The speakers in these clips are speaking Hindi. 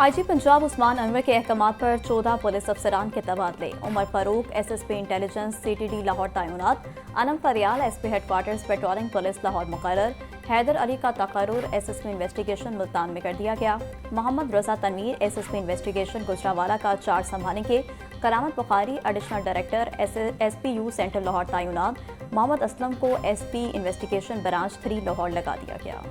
आईजी पंजाब उस्मान अनवर के अहकामात पर 14 पुलिस अफसरान के तबादले। Umar Farooq SSP intelligence CTD Lahore तैनात। Anam Faryal SP headquarters patrolling police Lahore मुकर्रर। हैदर अली का तकर्रुर एसएसपी इन्वेस्टिगेशन मुल्तान में कर दिया गया। मोहम्मद रजा तनवीर एसएसपी इन्वेस्टिगेशन गुजरावाला का चार्ज संभालेंगे। Karamat Bukhari additional director SPU central Lahore तैनात। मोहम्मद असलम को एसपी इन्वेस्टिगेशन ब्रांच 3 लाहौर लगा दिया गया।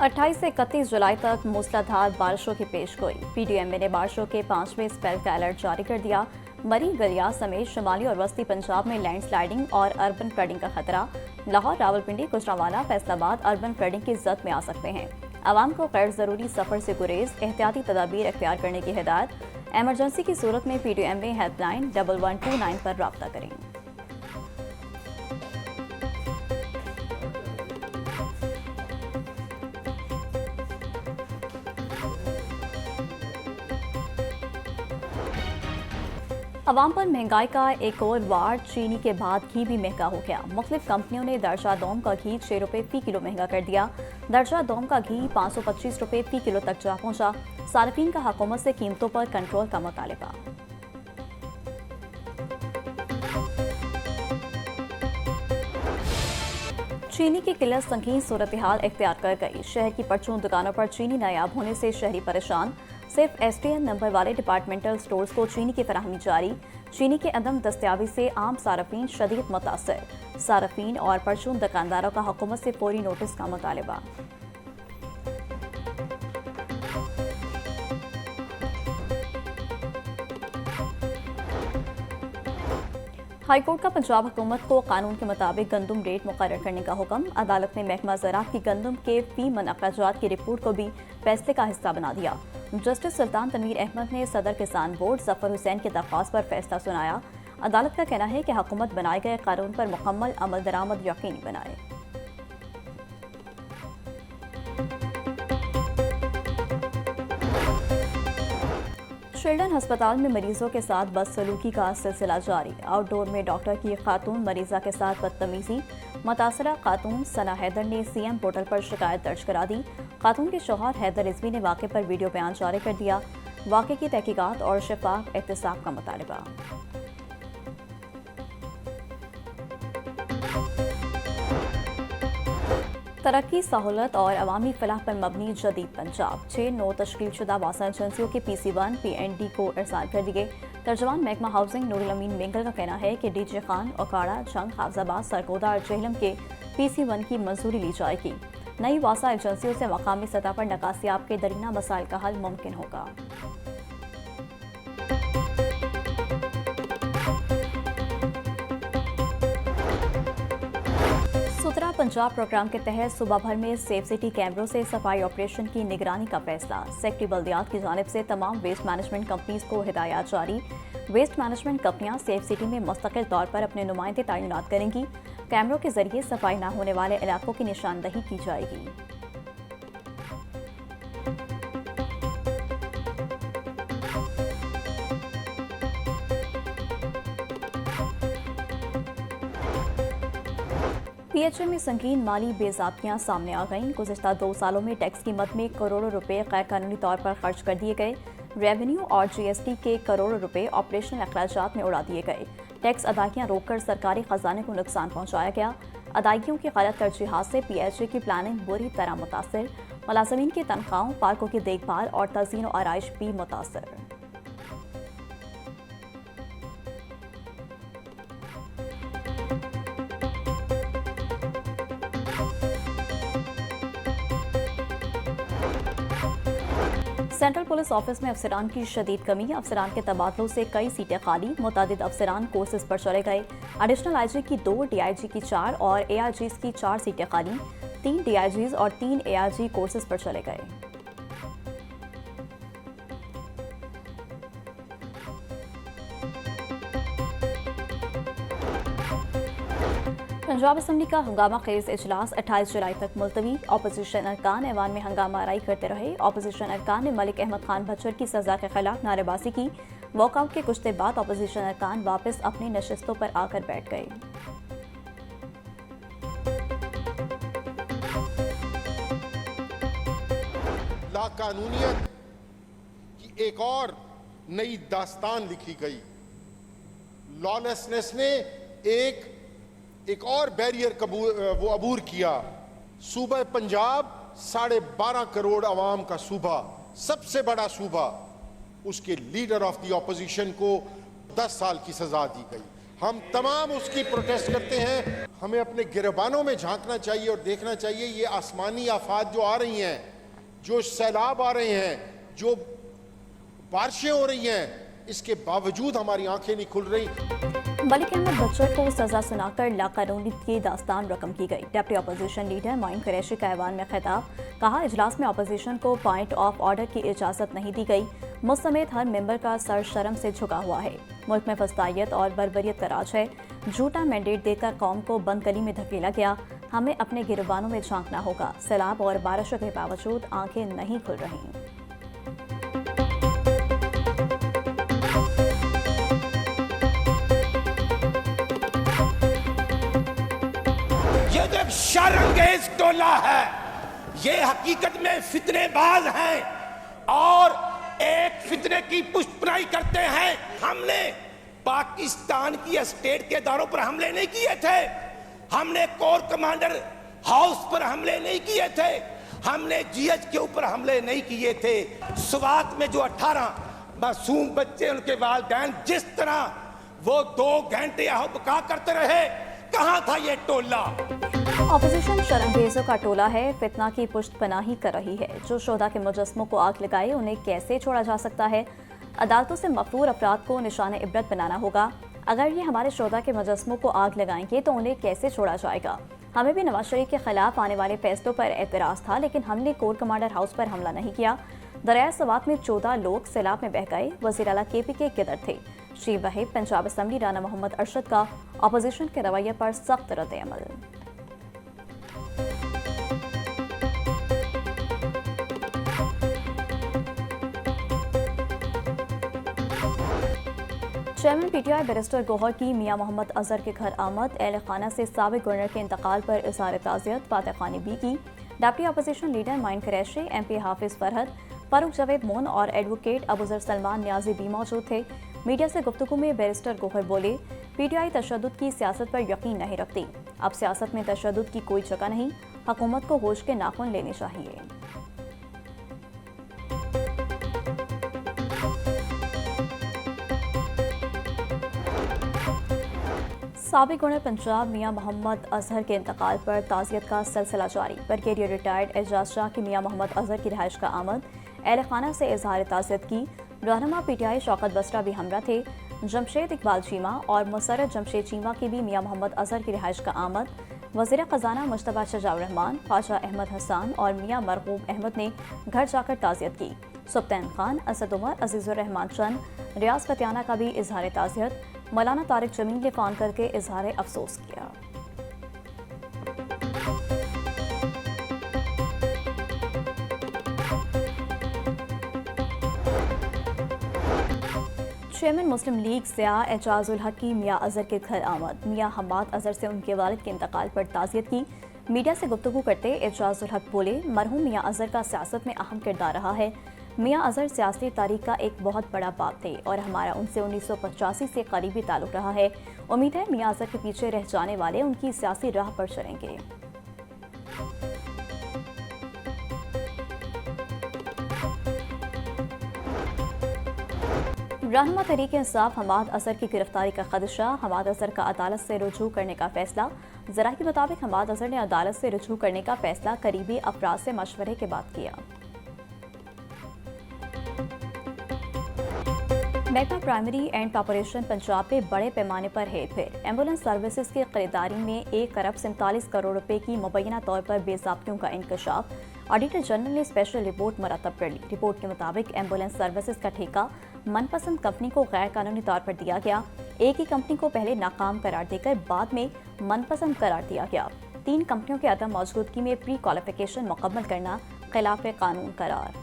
28 से 31 जुलाई तक मूसलाधार बारिशों की पेशगोई। पीडीएमए ने बारिशों के 5वें स्पेल का अलर्ट जारी कर दिया। मरी गलिया समेत शुमाली और वस्ती पंजाब में लैंडस्लाइडिंग और अर्बन फ्लडिंग का खतरा। लाहौर, रावलपिंडी, गुजरांवाला, फैसलाबाद अर्बन फ्लडिंग की जद में आ सकते हैं। आवाम को गैर जरूरी सफर से गुरेज, एहतियाती तदाबीर इख्तियार करने की हिदायत। एमरजेंसी की सूरत में पीडीएमए हेल्पलाइन 1129 पर राब्ता करें। अवाम पर महंगाई का एक और वार। चीनी के बाद घी भी महंगा हो गया। मुख्तलिफ कंपनियों ने दर्जा दोम का घी 6 रुपये फी किलो महंगा कर दिया। दर्जा दोम का घी 525 रुपये फी किलो तक जा पहुंचा। सार्फिन का हुकूमत से कीमतों पर कंट्रोल का मुतालबा। चीनी की किल्लत संगीन सूरत हाल इख्तियार कर गई। शहर की परचून दुकानों पर चीनी नायाब होने से शहरी परेशान। सिर्फ एसटीएन नंबर वाले डिपार्टमेंटल स्टोर्स को चीनी की फराहमी जारी। चीनी के अदम दस्तयाबी से आम सार्फिन शदीद मुतासर। सार्फिन और परचून दुकानदारों का हुकूमत से फौरी नोटिस का मुतालबा। हाईकोर्ट का पंजाब हुकूमत को कानून के मुताबिक गंदम रेट मुकर्रर करने का हुक्म। अदालत ने महकमा ज़राअत की गंदम के फी मन अखराजात की रिपोर्ट को भी फैसले का हिस्सा बना दिया। जस्टिस सुल्तान तनवीर अहमद ने सदर किसान बोर्ड जफर हुसैन की दरख्वास्त पर फैसला सुनाया। अदालत का कहना है कि हुकूमत बनाए गए कानून पर मुकम्मल अमल दरामद यकीनी बनाए। चिल्ड्रन अस्पताल में मरीजों के साथ बदसलूकी का सिलसिला जारी। आउटडोर में डॉक्टर की खातून मरीजा के साथ बदतमीजी। मुतासरा खातून सना हैदर ने सीएम पोर्टल पर शिकायत दर्ज करा दी। खातून के शौहर हैदर रिजवी ने वाक़े पर वीडियो बयान जारी कर दिया। वाक़े की तहकीकात और शफाफ एहतसाब का मुतालबा। तरक्की, सहूलत और अवामी फलाह पर मबनी जदीद पंजाब। 6 नौ तश्कीलशुदा वासा एजेंसियों के PC1 PND को इरसाल कर दिए। तर्जमान महकमा हाउसिंग नूरुल अमीन मेंगल का कहना है कि डीजे खान, ओकाड़ा, जंग, हाफजाबाद, सरगोदा और जेहलम के PC1 की मंजूरी ली जाएगी। नई वासा एजेंसियों से मकामी सतह पर नकासियाब के दरीना मसाइल का हल मुमकिन होगा। सुथरा पंजाब प्रोग्राम के तहत सुबह भर में सेफ सिटी कैमरों से सफाई ऑपरेशन की निगरानी का फैसला। सेक्रेटरी बल्दियात की जानिब से तमाम वेस्ट मैनेजमेंट कंपनीज को हिदायत जारी। वेस्ट मैनेजमेंट कंपनियां सेफ सिटी में मुस्तकिल तौर पर अपने नुमाइंदे तैनात करेंगी। कैमरों के जरिए सफाई न होने वाले इलाकों की निशानदही की जाएगी। PHA में संगीन माली बेज़ाब्तियां सामने आ गईं। गुज़िश्ता 2 सालों में टैक्स कीमत में करोड़ों रुपए गैर कानूनी तौर पर खर्च कर दिए गए। रेवेन्यू और GST के करोड़ों रुपए ऑपरेशनल अखराजात में उड़ा दिए गए। टैक्स अदायगियां रोककर सरकारी खजाने को नुकसान पहुंचाया गया। अदायगियों की गलत तरजीहात से PHA की प्लानिंग बुरी तरह मुतासर। मुलाजमीन की तनख्वाहों, पार्कों की देखभाल और तज़ीन और आराइश भी मुतासर। सेंट्रल पुलिस ऑफिस में अफसरान की शदीद कमी। अफसरान के तबादलों से कई सीटें खाली। मुतादिद अफसरान कोर्सेज पर चले गए। एडिशनल IG की 2, DIG की 4 और ARGs की 4 सीटें खाली। 3 DIGs और 3 ARG कोर्सेज पर चले गए। पंजाब असम्बली का हंगामा खेज इजलास 28 जुलाई तक मुलतवी। अपोजिशन अरकान ऐवान में हंगामा आराई करते रहे। अपोजिशन अरकान ने मलिक अहमद खान बच्चर की सजा के खिलाफ नारेबाजी की। वॉकआउट के कुछ देर बाद अपोजिशन अरकान वापस अपनी नशिस्तों पर आकर बैठ गए। लाकानूनियत की एक और नई दास्तान लिखी गई। लॉलेसनेस ने एक और बैरियर वो अबूर किया। सूबा पंजाब 12.5 करोड़ अवाम का सूबा, सबसे बड़ा सूबा, उसके लीडर ऑफ द ऑपोजिशन को 10 साल की सजा दी गई। हम तमाम उसकी प्रोटेस्ट करते हैं। हमें अपने गिरबानों में झांकना चाहिए और देखना चाहिए ये आसमानी आफात जो आ रही हैं, जो सैलाब आ रहे हैं, जो बारिशें हो रही हैं, इसके बावजूद हमारी आंखें नहीं खुल रही। मलिक अहमद बच्चर को सजा सुनाकर लाकानूनियत की दास्तान रकम की गई। Deputy opposition leader Moin Qureshi का ऐवान में खिताब। कहा, इजलास में अपोजिशन को पॉइंट ऑफ ऑर्डर की इजाजत नहीं दी गई। मुझ समेत हर मेंबर का सर शर्म से झुका हुआ है। मुल्क में फस्तायत और बर्बरियत का राज है। झूठा मैंडेट देकर कौम को बंद गली में धकेला गया। हमें अपने गिरबानों में झांकना होगा। सैलाब और बारिशों के बावजूद आंखें नहीं खुल रही। ये तो एक शर्मंगेज टोला है। ये हकीकत में फितनेबाज हैं और एक फितने की पुष्टपनाही करते हैं। हमने पाकिस्तान की स्टेट के इदारों पर हमले नहीं किए थे। हमने कोर कमांडर हाउस पर हमले नहीं किए थे। हमने जीएच के ऊपर हमले नहीं किए थे। स्वात में जो 18 मासूम बच्चे, उनके वालिदैन जिस तरह वो 2 घंटे बका करते रहे, कहां था ये टोला? अपोजिशन शर्मगेजों का टोला है, फितना की पुष्टपनाही कर रही है। जो शोधा के मुजस्मों को आग लगाए, उन्हें कैसे छोड़ा जा सकता है? अदालतों से मफरूर अफराद को निशान इबरत बनाना होगा। अगर ये हमारे शोधा के मुजस्मों को आग लगाएंगे तो उन्हें कैसे छोड़ा जाएगा? हमें भी नवाज शरीफ के खिलाफ आने वाले फैसलों पर एतराज था, लेकिन हमने कोर कमांडर हाउस पर हमला नहीं किया। दरिया सवात में 14 लोग सैलाब में बह गए। वज़ीर आला KP के किदर थे। श्री वहीब पंजाब असम्बली राना मोहम्मद अरशद का अपोजिशन के रवैये पर सख्त रद्द अमल। चेयरमैन PTI बैरिस्टर गौहर की मियां मोहम्मद अजहर के घर आमद। अहल खाना से साबिक गवर्नर के इंतकाल पर इज़हार ताज़ियत फातह खानी भी की। Deputy opposition leader Moin Qureshi, MP Hafiz Farhad, Farooq Javed मोन और एडवोकेट अबूजर सलमान न्याजी भी मौजूद थे। मीडिया से गुफ्तगू में बैरिस्टर गौहर बोले, PTI तशद्दुद की सियासत पर यकीन नहीं रखती। अब सियासत में तशद्दुद की कोई जगह नहीं। हुकूमत को होश के नाखून लेने चाहिए। साबिक गवर्नर पंजाब मियां मोहम्मद अजहर के इंतकाल पर ताज़ियत का सिलसिला जारी। ब्रिगेडियर रिटायर्ड एजाज शाह की मियां मोहम्मद अजहर की रिहाइश का आमद। अहल खाना से इजहार ताज़ियत की। रहनुमा PTI शौकत बसरा भी हमरा थे। जमशेद इकबाल चीमा और मुसर्रत जमशेद चीमा की भी मियां मोहम्मद अजहर की रिहाइश का आमद। वज़ीर ख़जाना मुश्तबा शजाउर रहमान, ख्वाजा अहमद हसन और मियां मरगूब अहमद ने घर जाकर ताज़ियत की। सुल्तान खान, असद उमर, अजीज़ुर रहमान चंद, रियाज कतियाना का भी इजहार ताज़ियत। मौलाना तारिक जमील ने फ़ोन करके इजहार अफसोस किया। चेयरमैन मुस्लिम लीग ज़िया एजाजुल हक की मियां अजहर के घर आमद। मियां हम्माद अजहर से उनके वालिद के इंतकाल पर ताज़ियत की। मीडिया से गुफ्तगू करते एजाजुल हक बोले, मरहूम मियां अजहर का सियासत में अहम किरदार रहा है। मियां अजहर सियासी तारीख का एक बहुत बड़ा बाप थे और हमारा उनसे 1985 से करीबी ताल्लुक रहा है। उम्मीद है मियां अजहर के पीछे रह जाने वाले उनकी सियासी राह पर चलेंगे। रहनुमा तहरीक इंसाफ हम्माद अजहर की गिरफ्तारी का खदशा। हम्माद अजहर का अदालत से रुजू करने का फैसला। जरा के मुताबिक हम्माद अजहर ने अदालत से रुजू करने का फैसला करीबी अफराद से मशवरे के बाद किया। महकमा प्राइमरी एंड कॉर्पोरेशन पंजाब पे बड़े पैमाने पर हेरफेर। एम्बुलेंस सर्विसेज की खरीदारी में 1 अरब 47 करोड़ रुपए की मुबैना तौर पर बेज़ाब्तियों का इंकशाफ। ऑडिटर जनरल ने स्पेशल रिपोर्ट मरतब कर ली। रिपोर्ट के मुताबिक एम्बुलेंस सर्विसेज का ठेका मनपसंद कंपनी को गैर कानूनी तौर पर दिया गया। एक ही कंपनी को पहले नाकाम करार देकर बाद में मनपसंद करार दिया गया। 3 कंपनियों के अदम मौजूदगी में प्री क्वालिफिकेशन मुकम्मल करना खिलाफ कानून करार।